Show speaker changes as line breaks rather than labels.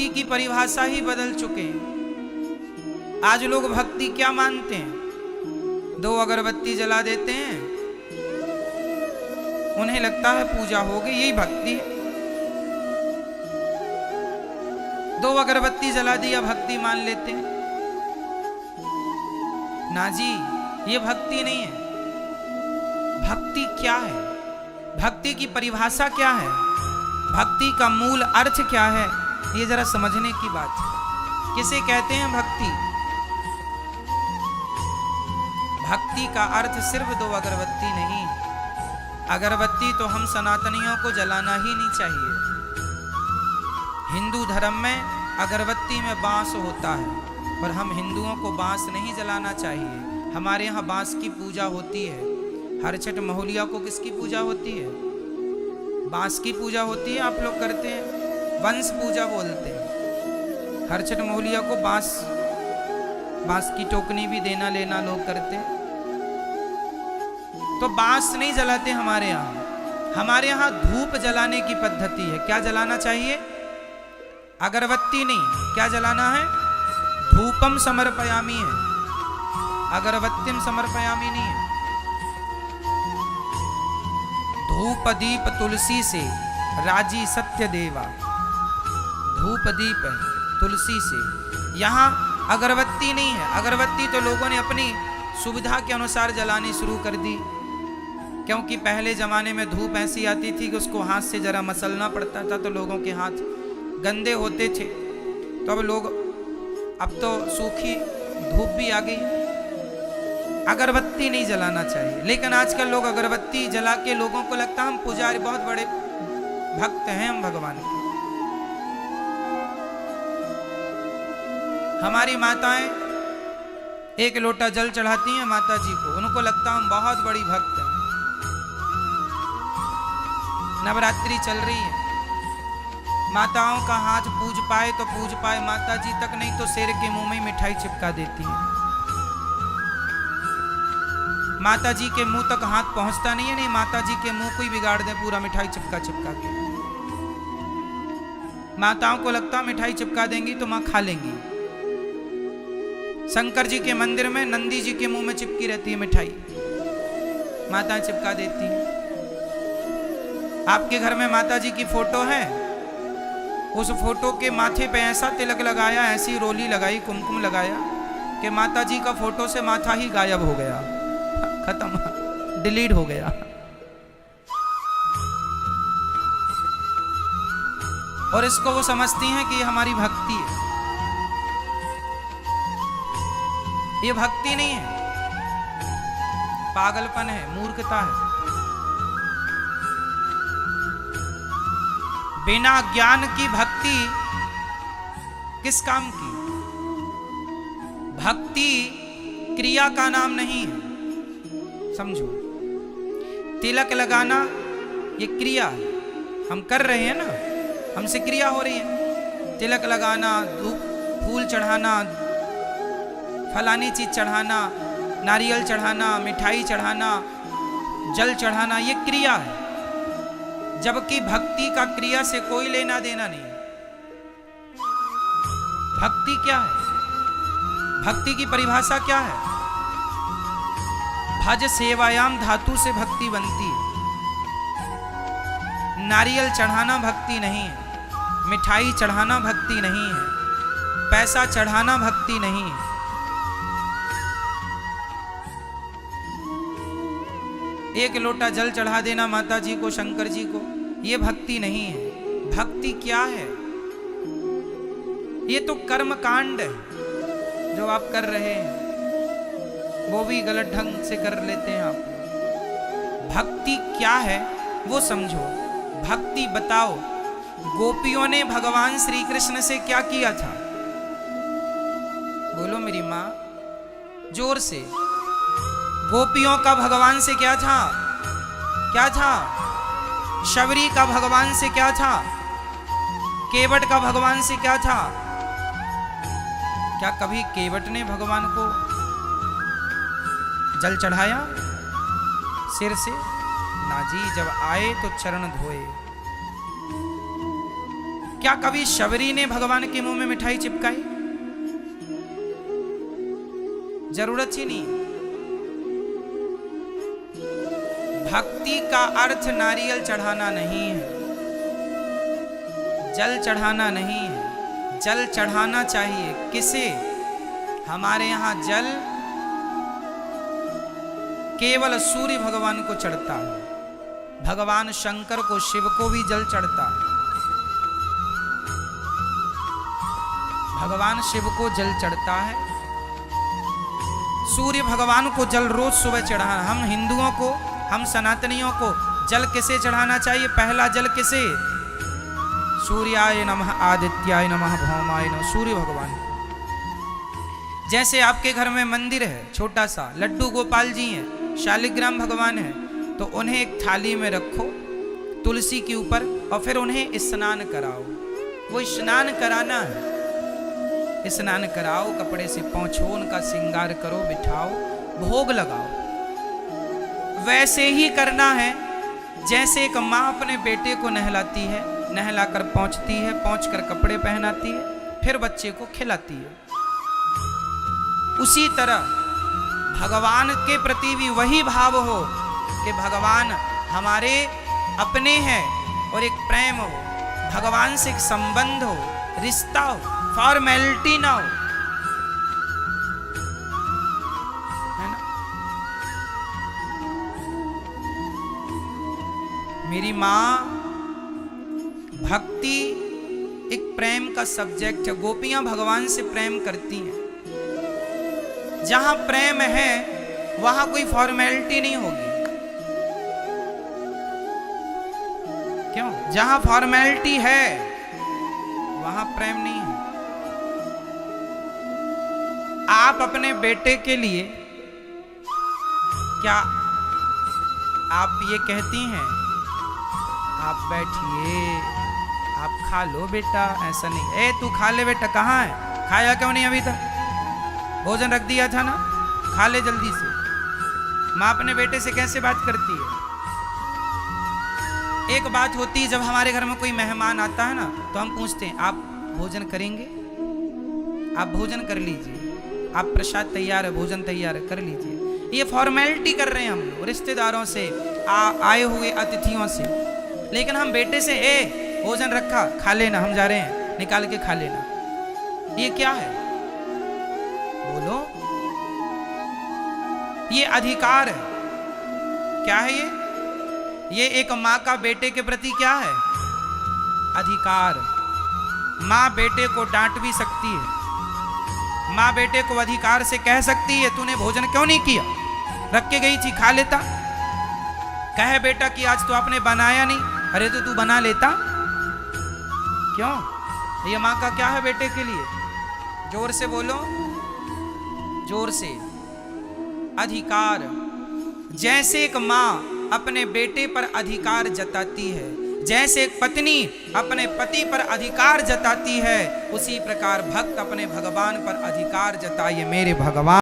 भक्ति की परिभाषा ही बदल चुके हैं। आज लोग भक्ति क्या मानते हैं? 2 अगरबत्ती जला देते हैं, उन्हें लगता है पूजा हो गई, यही भक्ति है। 2 अगरबत्ती जला दिया, भक्ति मान लेते हैं। ना जी, ये भक्ति नहीं है। भक्ति क्या है? भक्ति की परिभाषा क्या है? भक्ति का मूल अर्थ क्या है? ये जरा समझने की बात है। किसे कहते हैं भक्ति? भक्ति का अर्थ सिर्फ 2 अगरबत्ती नहीं। अगरबत्ती तो हम सनातनियों को जलाना ही नहीं चाहिए। हिंदू धर्म में अगरबत्ती में बांस होता है, पर हम हिंदुओं को बांस नहीं जलाना चाहिए। हमारे यहाँ बांस की पूजा होती है। हर छठ महोलिया को किसकी पूजा होती है? बांस की पूजा होती है। आप लोग करते हैं, वंश पूजा बोलते हैं। हर छठ महोलिया को बांस की टोकनी भी देना लेना लोग करते हैं। तो बांस नहीं जलाते हमारे यहाँ। हमारे यहाँ धूप जलाने की पद्धति है। क्या जलाना चाहिए? अगरबत्ती नहीं, क्या जलाना है? धूपम समर्पयामी है, अगरबत्तिम समर्पयामी नहीं है। धूप दीप तुलसी से राजी सत्य देवा। धूप दीप तुलसी से। यहाँ अगरबत्ती नहीं है। अगरबत्ती तो लोगों ने अपनी सुविधा के अनुसार जलानी शुरू कर दी, क्योंकि पहले जमाने में धूप ऐसी आती थी कि उसको हाथ से जरा मसलना पड़ता था, तो लोगों के हाथ गंदे होते थे। तो अब तो सूखी धूप भी आ गई। अगरबत्ती नहीं जलाना चाहिए। लेकिन आजकल लोग अगरबत्ती जला के लोगों को लगता है हम पुजारी, बहुत बड़े भक्त हैं हम भगवान के। हमारी माताएं 1 लोटा जल चढ़ाती हैं माता जी को, उनको लगता हम बहुत बड़ी भक्त हैं। नवरात्रि चल रही है, माताओं का हाथ पूज पाए तो पूज पाए, माता जी तक नहीं तो शेर के मुंह में मिठाई चिपका देती है। माता जी के मुंह तक हाथ पहुंचता नहीं है, नहीं माता जी के मुंह को ही बिगाड़ दे पूरा मिठाई चिपका चिपका के। माताओं को लगता मिठाई चिपका देंगी तो मां खा लेंगी। शंकर जी के मंदिर में नंदी जी के मुंह में चिपकी रहती है मिठाई, माताएं चिपका देती हैं। आपके घर में माता जी की फोटो है, उस फोटो के माथे पे ऐसा तिलक लगाया, ऐसी रोली लगाई, कुमकुम लगाया कि माता जी का फोटो से माथा ही गायब हो गया, खत्म, डिलीट हो गया। और इसको वो समझती हैं कि ये हमारी भक्ति है। ये भक्ति नहीं है, पागलपन है, मूर्खता है। बिना ज्ञान की भक्ति किस काम की? भक्ति क्रिया का नाम नहीं है, समझो। तिलक लगाना ये क्रिया है, हम कर रहे हैं ना, हमसे क्रिया हो रही है। तिलक लगाना, धूप फूल चढ़ाना, फलानी चीज चढ़ाना, नारियल चढ़ाना, मिठाई चढ़ाना, जल चढ़ाना, ये क्रिया है। जबकि भक्ति का क्रिया से कोई लेना देना नहीं। भक्ति क्या है? भक्ति की परिभाषा क्या है? भज सेवायाम धातु से भक्ति बनती है। नारियल चढ़ाना भक्ति नहीं है, मिठाई चढ़ाना भक्ति नहीं है, पैसा चढ़ाना भक्ति नहीं है। एक लोटा जल चढ़ा देना माता जी को, शंकर जी को, ये भक्ति नहीं है। भक्ति क्या है? ये तो कर्म कांड है जो आप कर रहे हैं, वो भी गलत ढंग से कर लेते हैं आप। भक्ति क्या है वो समझो। भक्ति बताओ, गोपियों ने भगवान श्री कृष्ण से क्या किया था? बोलो मेरी माँ, जोर से। गोपियों का भगवान से क्या था? क्या था? शबरी का भगवान से क्या था? केवट का भगवान से क्या था? क्या कभी केवट ने भगवान को जल चढ़ाया सिर से? ना जी, जब आए तो चरण धोए। क्या कभी शबरी ने भगवान के मुंह में मिठाई चिपकाई? जरूरत ही नहीं। भक्ति का अर्थ नारियल चढ़ाना नहीं है, जल चढ़ाना नहीं है। जल चढ़ाना चाहिए किसे? हमारे यहां जल केवल सूर्य भगवान को चढ़ता है, भगवान शंकर को, शिव को भी जल चढ़ता है। भगवान शिव को जल चढ़ता है, सूर्य भगवान को जल रोज सुबह चढ़ाना। हम हिंदुओं को, हम सनातनियों को जल किसे चढ़ाना चाहिए? पहला जल किसे? सूर्याय नमः, आदित्याय नमः, भौमाय नमः, सूर्य भगवान। जैसे आपके घर में मंदिर है छोटा सा, लड्डू गोपाल जी हैं, शालिग्राम भगवान है, तो उन्हें एक थाली में रखो तुलसी के ऊपर और फिर उन्हें स्नान कराओ। वो स्नान कराना है, स्नान कराओ, कपड़े से पोंछो, उनका श्रृंगार करो, बिठाओ, भोग लगाओ। वैसे ही करना है जैसे एक माँ अपने बेटे को नहलाती है, नहलाकर पोंछती है, पोंछकर कपड़े पहनाती है, फिर बच्चे को खिलाती है। उसी तरह भगवान के प्रति भी वही भाव हो कि भगवान हमारे अपने हैं और एक प्रेम हो, भगवान से एक संबंध हो, रिश्ता हो, फॉर्मेलिटी ना हो, है ना। मेरी माँ भक्ति एक प्रेम का सब्जेक्ट है। गोपियां भगवान से प्रेम करती हैं। जहां प्रेम है वहां कोई फॉर्मेलिटी नहीं होगी। क्यों? जहां फॉर्मेलिटी है वहां प्रेम नहीं है। आप अपने बेटे के लिए क्या आप ये कहती हैं, आप बैठिए, आप खा लो बेटा? ऐसा नहीं। तू खा ले बेटा, कहाँ है? खाया क्यों नहीं अभी तक? भोजन रख दिया था ना, खा ले जल्दी से। माँ अपने बेटे से कैसे बात करती है? एक बात होती है, जब हमारे घर में कोई मेहमान आता है ना, तो हम पूछते हैं, आप भोजन करेंगे? आप भोजन कर लीजिए, आप प्रसाद तैयार है, भोजन तैयार है, कर लीजिए। ये फॉर्मेलिटी कर रहे हैं हम लोग रिश्तेदारों से, आए हुए अतिथियों से। लेकिन हम बेटे से, भोजन रखा, खा लेना, हम जा रहे हैं, निकाल के खा लेना। ये क्या है? बोलो। ये अधिकार है। क्या है ये? ये एक माँ का बेटे के प्रति क्या है? अधिकार। माँ बेटे को डांट भी सकती है, माँ बेटे को अधिकार से कह सकती है, तूने भोजन क्यों नहीं किया? रख के गई थी, खा लेता। कहे बेटा कि आज तो आपने बनाया नहीं, अरे तो तू बना लेता। क्यों? ये माँ का क्या है बेटे के लिए? जोर से बोलो, जोर से। अधिकार। जैसे एक माँ अपने बेटे पर अधिकार जताती है, जैसे एक पत्नी अपने पति पर अधिकार जताती है, उसी प्रकार भक्त अपने भगवान पर अधिकार जताइए। मेरे भगवान